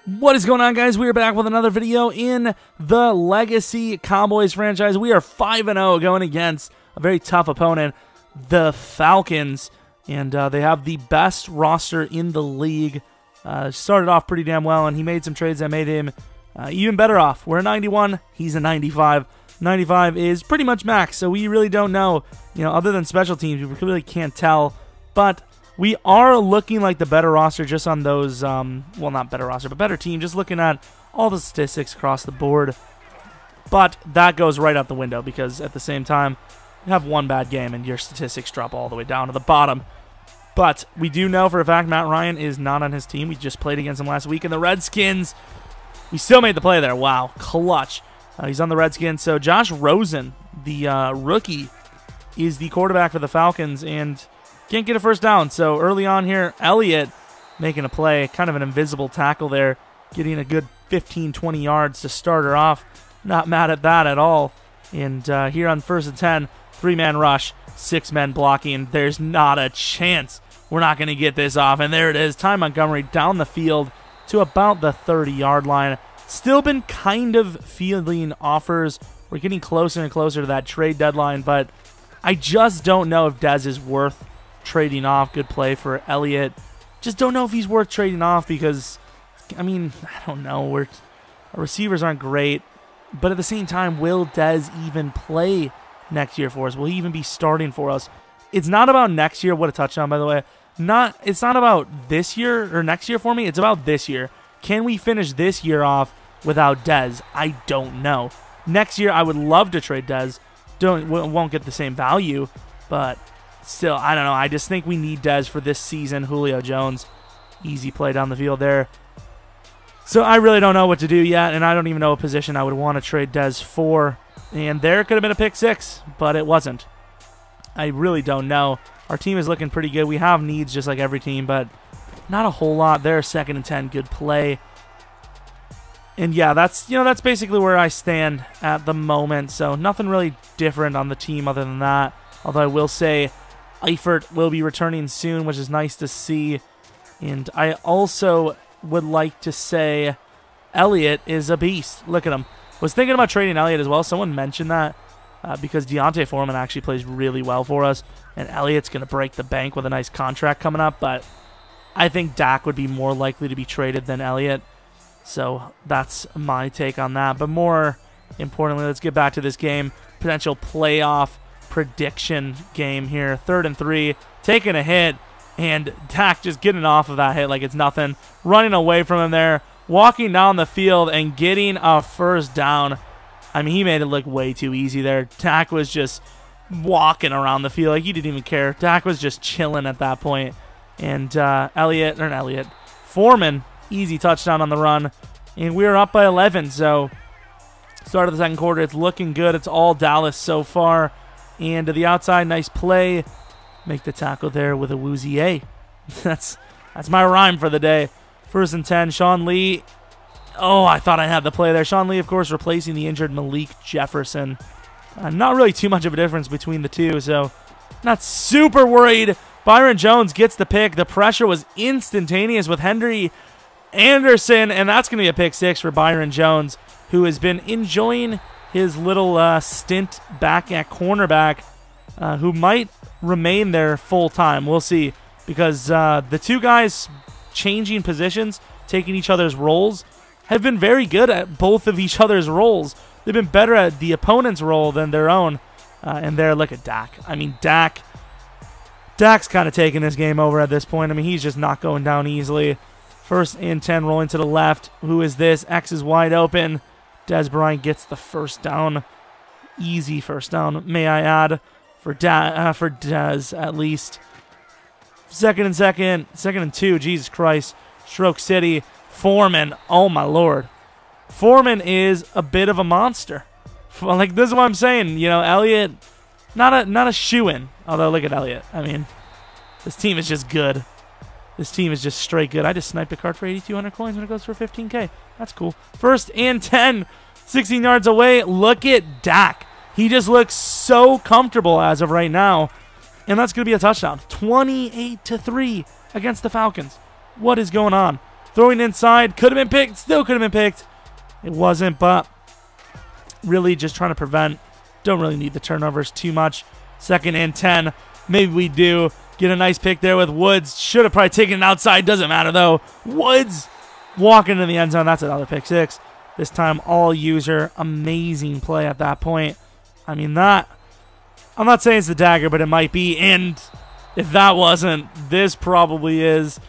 What is going on, guys? We are back with another video in the Legacy Cowboys franchise. We are 5-0 going against a very tough opponent, the Falcons, and they have the best roster in the league. Started off pretty damn well, and he made some trades that made him even better off. We're a 91, he's a 95. 95 is pretty much max, so we really don't know, other than special teams, we really can't tell, but we are looking like the better roster just on those, well, not better roster, but better team, just looking at all the statistics across the board. But that goes right out the window because at the same time, you have one bad game and your statistics drop all the way down to the bottom. But we do know for a fact Matt Ryan is not on his team. We just played against him last week, and the Redskins, we still made the play there. Wow, clutch. He's on the Redskins. So Josh Rosen, the rookie, is the quarterback for the Falcons, and can't get a first down. So early on here, Elliott making a play, kind of an invisible tackle there, getting a good 15-20 yards to start her off. Not mad at that at all. And here on 1st and 10, 3-man rush, 6 men blocking. There's not a chance we're not going to get this off. And there it is, Ty Montgomery down the field to about the 30-yard line. Still been kind of fielding offers. We're getting closer and closer to that trade deadline, but I just don't know if Dez is worth trading off. Good play for Elliott. Just don't know if he's worth trading off because, I don't know. Our receivers aren't great, but at the same time, will Dez even play next year for us? Will he even be starting for us? It's not about next year. What a touchdown, by the way. It's not about this year or next year for me. It's about this year. Can we finish this year off without Dez? I don't know. Next year, I would love to trade Dez. Won't get the same value, but still, I don't know. I just think we need Dez for this season. Julio Jones, easy play down the field there. So I really don't know what to do yet, and I don't even know a position I would want to trade Dez for. And there could have been a pick 6, but it wasn't. I really don't know. Our team is looking pretty good. We have needs just like every team, but not a whole lot there. 2nd and 10, good play. And yeah, that's basically where I stand at the moment. So nothing really different on the team other than that. Although I will say Eifert will be returning soon, which is nice to see. And I also would like to say Elliott is a beast. Look at him. Was thinking about trading Elliott as well. Someone mentioned that because Deontay Foreman actually plays really well for us. And Elliott's going to break the bank with a nice contract coming up. But I think Dak would be more likely to be traded than Elliott. So that's my take on that. But more importantly, let's get back to this game. Potential playoff prediction game here. 3rd and 3, taking a hit, and Dak just getting off of that hit like it's nothing. Running away from him there, walking down the field and getting a first down. He made it look way too easy there. Dak was just walking around the field like he didn't even care. Dak was just chilling at that point. And Foreman, easy touchdown on the run. And we're up by 11, so start of the second quarter, it's looking good. It's all Dallas so far. And to the outside, nice play. Make the tackle there with a woozy A. That's my rhyme for the day. 1st and 10, Sean Lee. Oh, I thought I had the play there. Sean Lee, of course, replacing the injured Malik Jefferson. Not really too much of a difference between the two, so not super worried. Byron Jones gets the pick. The pressure was instantaneous with Henry Anderson, and that's going to be a pick 6 for Byron Jones, who has been enjoying his little stint back at cornerback, who might remain there full time. We'll see, because the two guys changing positions, taking each other's roles, have been very good at both of each other's roles. They've been better at the opponent's role than their own. And there, look at Dak. Dak's kind of taking this game over at this point. He's just not going down easily. 1st and 10, rolling to the left. Who is this? X is wide open. Dez Bryant gets the first down. Easy first down, may I add, for Dez at least. 2nd and 2, Jesus Christ. Stroke City. Foreman, oh my Lord. Foreman is a bit of a monster. Like, this is what I'm saying. Elliott, not a shoo-in. Although, look at Elliott. This team is just good. This team is just straight good. I just sniped a card for 8,200 coins when it goes for 15K. That's cool. 1st and 10, 16 yards away. Look at Dak. He just looks so comfortable as of right now. And that's going to be a touchdown. 28-3 against the Falcons. What is going on? Throwing inside. Could have been picked. Still could have been picked. It wasn't, but really just trying to prevent. Don't really need the turnovers too much. 2nd and 10. Maybe we do. Get a nice pick there with Woods. Should have probably taken it outside. Doesn't matter, though. Woods walking into the end zone. That's another pick 6. This time all user. Amazing play at that point. I mean, that... I'm not saying it's the dagger, but it might be. And if that wasn't, this probably is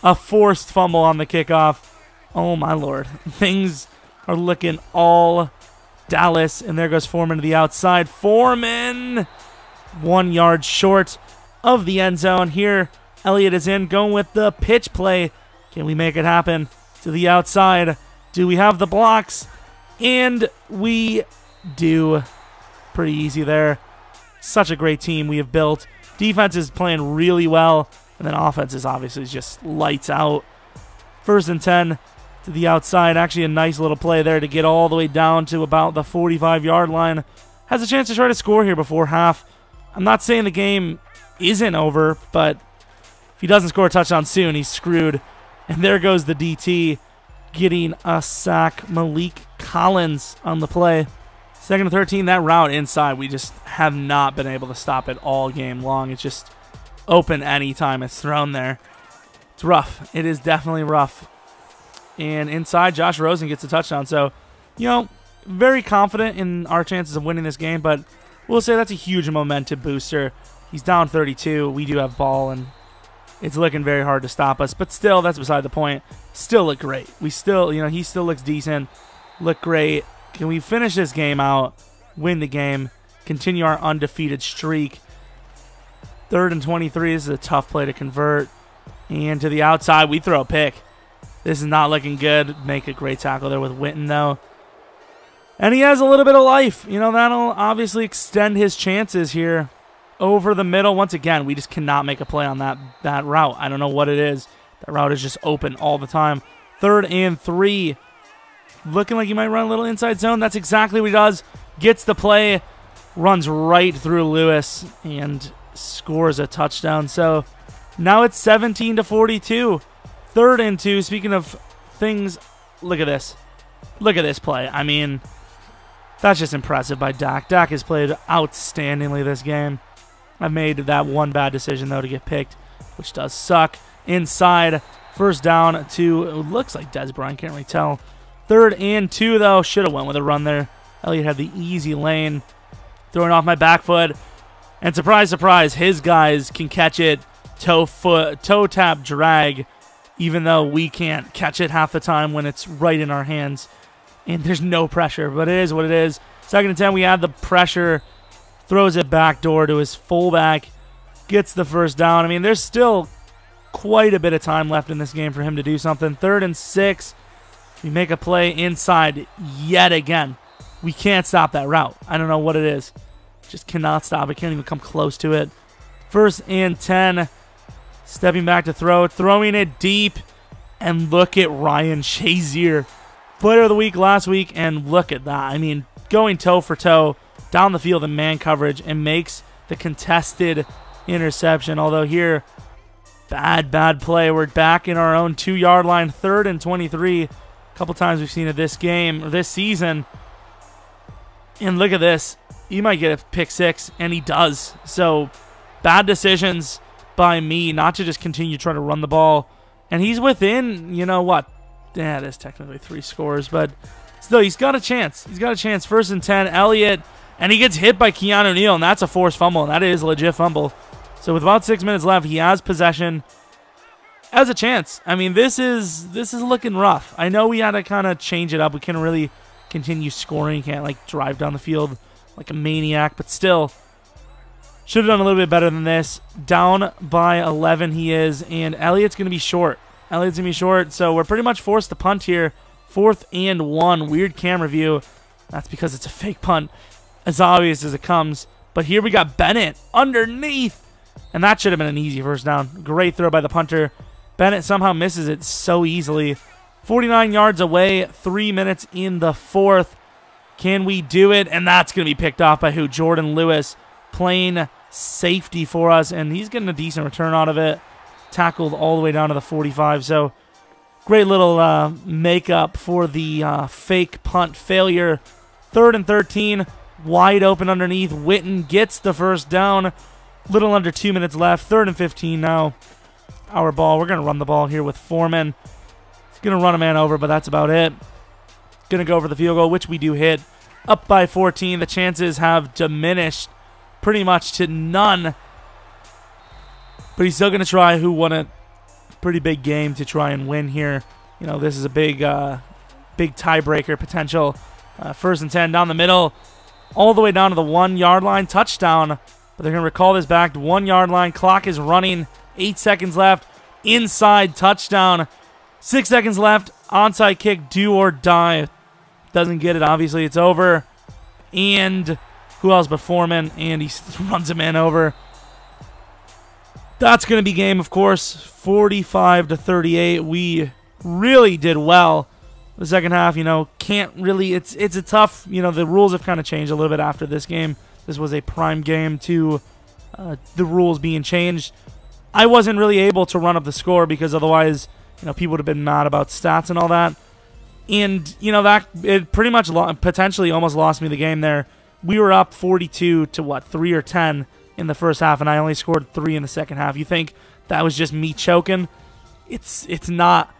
a forced fumble on the kickoff. Oh, my Lord. Things are looking all Dallas. And there goes Foreman to the outside. Foreman, 1 yard short of the end zone. Here, Elliott is in, going with the pitch play. Can we make it happen to the outside? Do we have the blocks? And we do. Pretty easy there. Such a great team we have built. Defense is playing really well, and then offense is obviously just lights out. 1st and 10 to the outside. Actually a nice little play there to get all the way down to about the 45-yard line. Has a chance to try to score here before half. I'm not saying the game isn't over, but if he doesn't score a touchdown soon, he's screwed. And there goes the DT getting a sack. Malik Collins on the play. 2nd and 13, that route inside, we just have not been able to stop it all game long. It's just open anytime it's thrown there. It's rough. It is definitely rough. And inside, Josh Rosen gets a touchdown. So, you know, very confident in our chances of winning this game, but we'll say that's a huge momentum booster. He's down 32. We do have ball, and it's looking very hard to stop us. But still, that's beside the point. Still look great. We still, you know, he still looks decent. Look great. Can we finish this game out, win the game, continue our undefeated streak? 3rd and 23. This is a tough play to convert. And to the outside, we throw a pick. This is not looking good. Make a great tackle there with Witten, though. And he has a little bit of life. You know, that'll obviously extend his chances here. Over the middle. Once again, we just cannot make a play on that route. I don't know what it is. That route is just open all the time. 3rd and 3. Looking like he might run a little inside zone. That's exactly what he does. Gets the play. Runs right through Lewis. And scores a touchdown. So now it's 17-42. 3rd and 2. Speaking of things, look at this. Look at this play. I mean, that's just impressive by Dak. Dak has played outstandingly this game. I've made that one bad decision, though, to get picked, which does suck. Inside, 1st down to, it looks like Des Bryant, can't really tell. 3rd and 2, though. Should have went with a run there. Elliott had the easy lane. Throwing off my back foot. And surprise, surprise, his guys can catch it. Toe tap drag. Even though we can't catch it half the time when it's right in our hands. And there's no pressure, but it is what it is. 2nd and 10, we add the pressure. Throws it backdoor to his fullback. Gets the 1st down. I mean, there's still quite a bit of time left in this game for him to do something. 3rd and 6. We make a play inside yet again. We can't stop that route. I don't know what it is. Just cannot stop it. Can't even come close to it. 1st and 10. Stepping back to throw. Throwing it deep. And look at Ryan Shazier. Player of the week last week. And look at that. I mean, going toe for toe down the field in man coverage. And makes the contested interception. Although here, bad play. We're back in our own 2-yard line. 3rd and 23. A couple times we've seen it this game, or this season. And look at this. He might get a pick 6, and he does. So, bad decisions by me not to just continue trying to run the ball. And he's within, you know what? Yeah, it is technically 3 scores, but still, he's got a chance. He's got a chance. 1st and 10, Elliott, and he gets hit by Keanu Neal, and that's a forced fumble, and that is a legit fumble. So, with about 6 minutes left, he has possession. Has a chance. I mean, this is looking rough. I know we had to kind of change it up. We can't really continue scoring. You can't, like, drive down the field like a maniac, but still, should have done a little bit better than this. Down by 11 he is, and Elliott's going to be short. Elliott's going to be short, so we're pretty much forced to punt here. 4th and 1. Weird camera view. That's because it's a fake punt, as obvious as it comes. But here we got Bennett underneath, and that should have been an easy 1st down. Great throw by the punter. Bennett somehow misses it so easily. 49 yards away, 3 minutes in the 4th. Can we do it? And that's going to be picked off by who? Jordan Lewis, playing safety for us, and he's getting a decent return out of it. Tackled all the way down to the 45. So Great little makeup for the fake punt failure. 3rd and 13, wide open underneath. Witten gets the first down. Little under 2 minutes left. 3rd and 15 now. Our ball. We're going to run the ball here with Foreman. He's going to run a man over, but that's about it. Going to go for the field goal, which we do hit. Up by 14. The chances have diminished pretty much to none. But he's still going to try. Who won a pretty big game to try and win here. You know, this is a big tiebreaker potential. 1st and 10 down the middle. All the way down to the 1 yard line. Touchdown. But they're going to recall this back to 1 yard line. Clock is running. 8 seconds left. Inside touchdown. 6 seconds left. Onside kick, do or die. Doesn't get it. Obviously, it's over. And who else but Foreman? And he runs a man over. That's going to be game, of course. 45-38. We really did well. The second half, you know, can't really. It's a tough. You know, the rules have kind of changed a little bit after this game. This was a prime game to the rules being changed. I wasn't really able to run up the score because otherwise, you know, people would have been mad about stats and all that. And, you know, that it pretty much potentially almost lost me the game there. We were up 42 to what, 3 or 10 in the first half, and I only scored 3 in the second half. You think that was just me choking? It's not.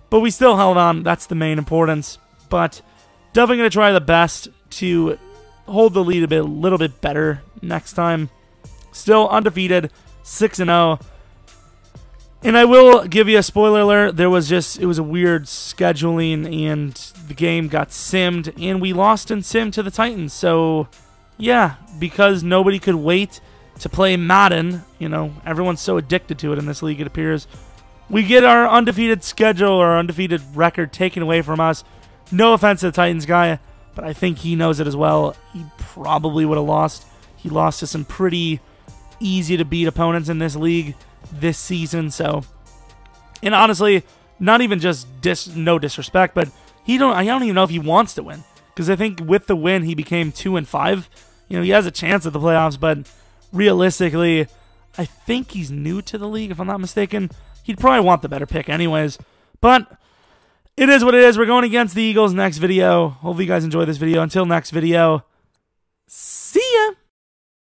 But we still held on. That's the main importance. But definitely going to try the best to hold the lead a little bit better next time. Still undefeated, 6-0. And I will give you a spoiler alert. It was a weird scheduling, and the game got simmed, and we lost in sim to the Titans. So, yeah, because nobody could wait to play Madden. You know, everyone's so addicted to it in this league, it appears. We get our undefeated schedule or our undefeated record taken away from us. No offense to the Titans guy, but I think he knows it as well. He probably would have lost. He lost to some pretty easy-to-beat opponents in this league this season, so, and honestly, not even just no disrespect, but I don't even know if he wants to win, because I think with the win he became 2-5. You know, he has a chance at the playoffs, but realistically, I think he's new to the league, if I'm not mistaken. He'd probably want the better pick anyways, but it is what it is. We're going against the Eagles next video. Hopefully you guys enjoy this video. Until next video,